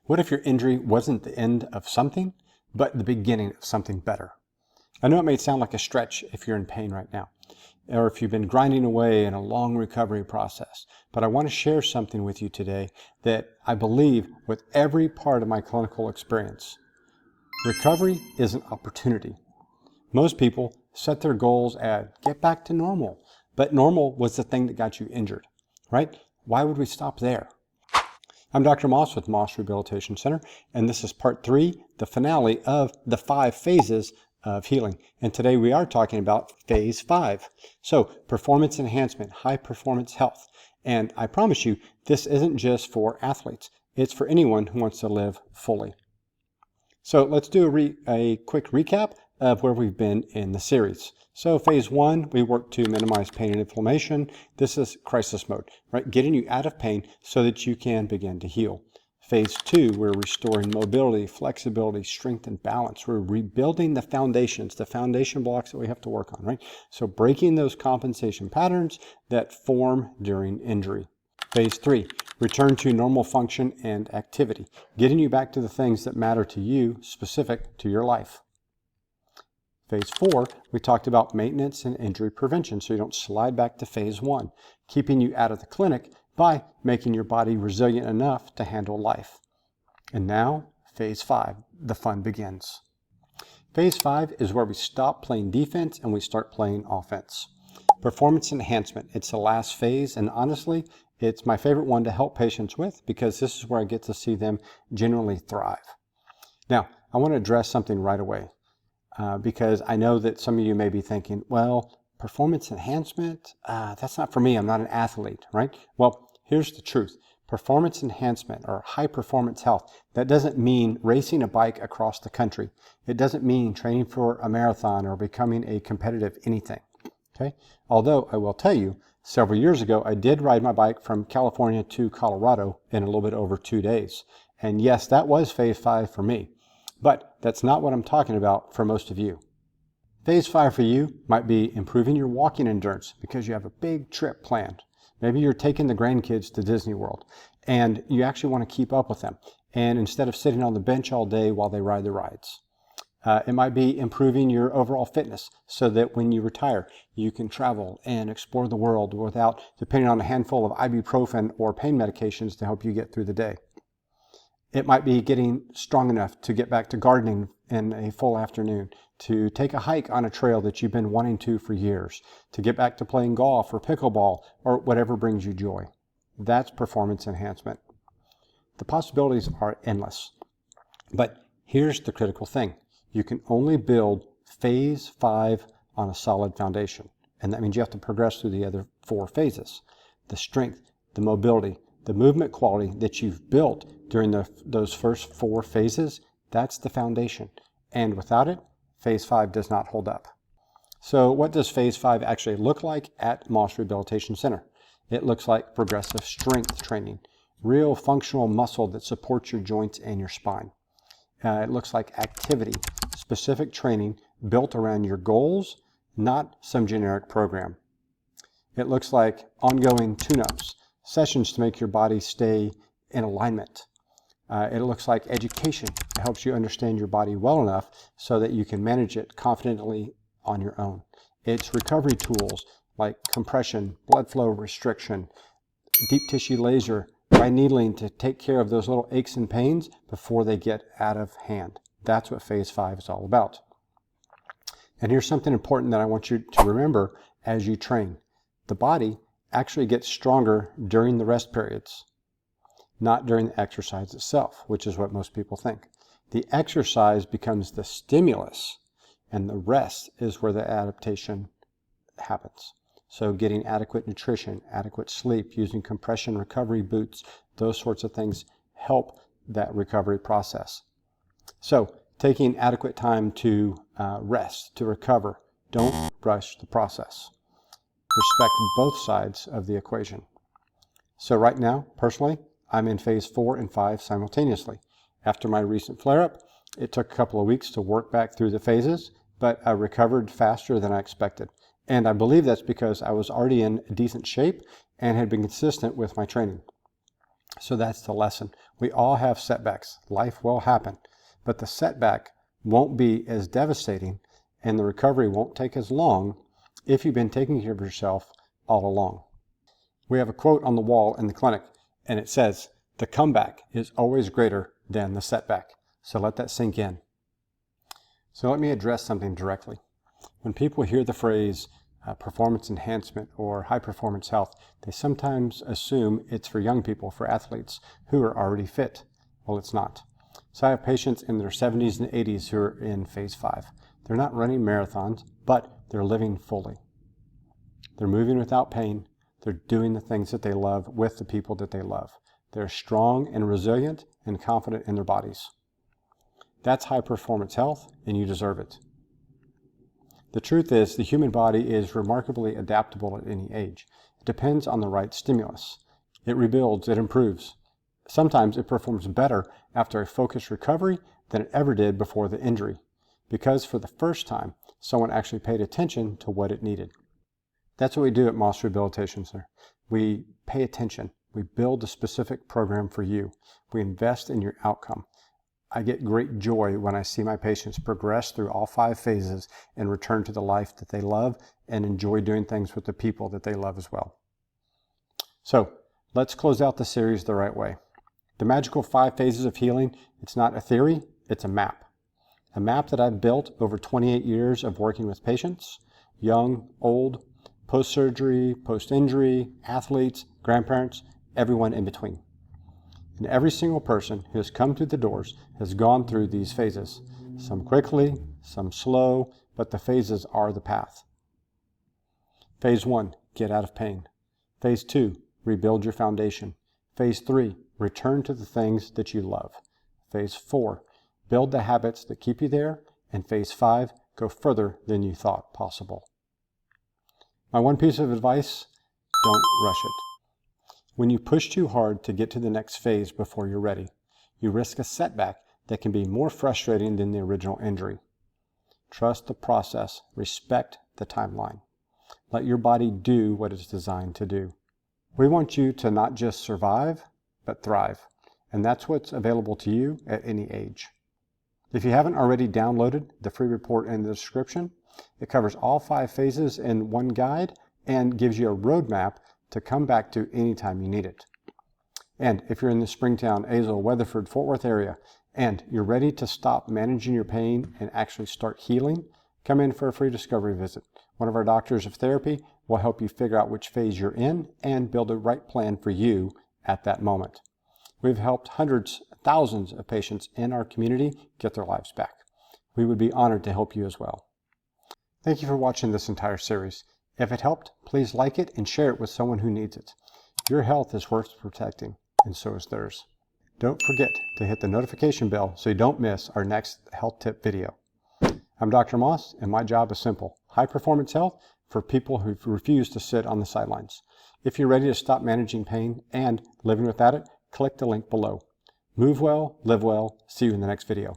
What if your injury wasn't the end of something, but the beginning of something better? I know it may sound like a stretch if you're in pain right now, or if you've been grinding away in a long recovery process, but I want to share something with you today that I believe with every part of my clinical experience. Recovery is an opportunity. Most people set their goals at get back to normal, but normal was the thing that got you injured, right? Why would we stop there? I'm Dr. Moss with Moss Rehabilitation Center, and this is part 3, the finale of the 5 phases of healing. And today we are talking about phase 5. So, performance enhancement, high performance health. And I promise you, this isn't just for athletes. It's for anyone who wants to live fully. So let's do a quick recap of where we've been in the series. So phase 1, we worked to minimize pain and inflammation. This is crisis mode, right? Getting you out of pain so that you can begin to heal. Phase 2, we're restoring mobility, flexibility, strength, and balance. We're rebuilding the foundations, the foundation blocks that we have to work on, right? So breaking those compensation patterns that form during injury. Phase 3, return to normal function and activity, getting you back to the things that matter to you, specific to your life. Phase 4, we talked about maintenance and injury prevention, so you don't slide back to phase 1, keeping you out of the clinic by making your body resilient enough to handle life. And now, phase 5, the fun begins. Phase 5 is where we stop playing defense and we start playing offense. Performance enhancement, it's the last phase, and honestly, it's my favorite one to help patients with because this is where I get to see them genuinely thrive. Now, I want to address something right away because I know that some of you may be thinking, well, performance enhancement, that's not for me. I'm not an athlete, right? Well, here's the truth. Performance enhancement or high performance health, that doesn't mean racing a bike across the country. It doesn't mean training for a marathon or becoming a competitive anything. Okay? Although I will tell you, several years ago, I did ride my bike from California to Colorado in a little bit over 2 days. And yes, that was phase 5 for me. But that's not what I'm talking about for most of you. Phase 5 for you might be improving your walking endurance because you have a big trip planned. Maybe you're taking the grandkids to Disney World and you actually want to keep up with them. And instead of sitting on the bench all day while they ride the rides. It might be improving your overall fitness so that when you retire, you can travel and explore the world without depending on a handful of ibuprofen or pain medications to help you get through the day. It might be getting strong enough to get back to gardening in a full afternoon, to take a hike on a trail that you've been wanting to for years, to get back to playing golf or pickleball or whatever brings you joy. That's performance enhancement. The possibilities are endless. But here's the critical thing. You can only build phase 5 on a solid foundation. And that means you have to progress through the other 4 phases. The strength, the mobility, the movement quality that you've built during those first 4 phases, that's the foundation. And without it, phase 5 does not hold up. So what does phase 5 actually look like at Moss Rehabilitation Center? It looks like progressive strength training, real functional muscle that supports your joints and your spine. It looks like activity, specific training built around your goals, not some generic program. It looks like ongoing tune-ups, sessions to make your body stay in alignment. It looks like education that helps you understand your body well enough so that you can manage it confidently on your own. It's recovery tools like compression, blood flow restriction, deep tissue laser, dry needling to take care of those little aches and pains before they get out of hand. That's what phase 5 is all about. And here's something important that I want you to remember as you train. The body actually gets stronger during the rest periods, not during the exercise itself, which is what most people think. The exercise becomes the stimulus, and the rest is where the adaptation happens. So getting adequate nutrition, adequate sleep, using compression recovery boots, those sorts of things help that recovery process. So taking adequate time to rest, to recover. Don't rush the process. Respect both sides of the equation. So right now, personally, I'm in phase 4 and 5 simultaneously. After my recent flare-up, it took a couple of weeks to work back through the phases, but I recovered faster than I expected. And I believe that's because I was already in decent shape and had been consistent with my training. So that's the lesson. We all have setbacks. Life will happen, but the setback won't be as devastating and the recovery won't take as long if you've been taking care of yourself all along. We have a quote on the wall in the clinic, and it says, "The comeback is always greater than the setback." So let that sink in. So let me address something directly. When people hear the phrase performance enhancement or high performance health, they sometimes assume it's for young people, for athletes who are already fit. Well, it's not. So I have patients in their 70s and 80s who are in phase 5. They're not running marathons, but they're living fully. They're moving without pain. They're doing the things that they love with the people that they love. They're strong and resilient and confident in their bodies. That's high performance health, and you deserve it. The truth is, the human body is remarkably adaptable at any age. It depends on the right stimulus. It rebuilds, it improves. Sometimes it performs better after a focused recovery than it ever did before the injury, because for the first time, someone actually paid attention to what it needed. That's what we do at Moss Rehabilitation Center. We pay attention. We build a specific program for you. We invest in your outcome. I get great joy when I see my patients progress through all 5 phases and return to the life that they love and enjoy doing things with the people that they love as well. So let's close out the series the right way. The magical 5 phases of healing, it's not a theory, it's a map. A map that I've built over 28 years of working with patients, young, old, post-surgery, post-injury, athletes, grandparents, everyone in between. And every single person who has come through the doors has gone through these phases. Some quickly, some slow, but the phases are the path. Phase 1, get out of pain. Phase 2, rebuild your foundation. Phase 3, return to the things that you love. Phase 4, build the habits that keep you there. And Phase 5, go further than you thought possible. My one piece of advice, don't rush it. When you push too hard to get to the next phase before you're ready, you risk a setback that can be more frustrating than the original injury. Trust the process. Respect the timeline. Let your body do what it's designed to do. We want you to not just survive, but thrive. And that's what's available to you at any age. If you haven't already downloaded the free report in the description, it covers all 5 phases in one guide and gives you a roadmap to come back to anytime you need it. And if you're in the Springtown, Azle, Weatherford, Fort Worth area, and you're ready to stop managing your pain and actually start healing, come in for a free discovery visit. One of our doctors of therapy will help you figure out which phase you're in and build the right plan for you at that moment. We've helped hundreds, thousands of patients in our community get their lives back. We would be honored to help you as well. Thank you for watching this entire series. If it helped, please like it and share it with someone who needs it. Your health is worth protecting, and so is theirs. Don't forget to hit the notification bell so you don't miss our next health tip video. I'm Dr. Moss, and my job is simple: high performance health for people who refuse to sit on the sidelines. If you're ready to stop managing pain and living without it, click the link below. Move well, live well. See you in the next video.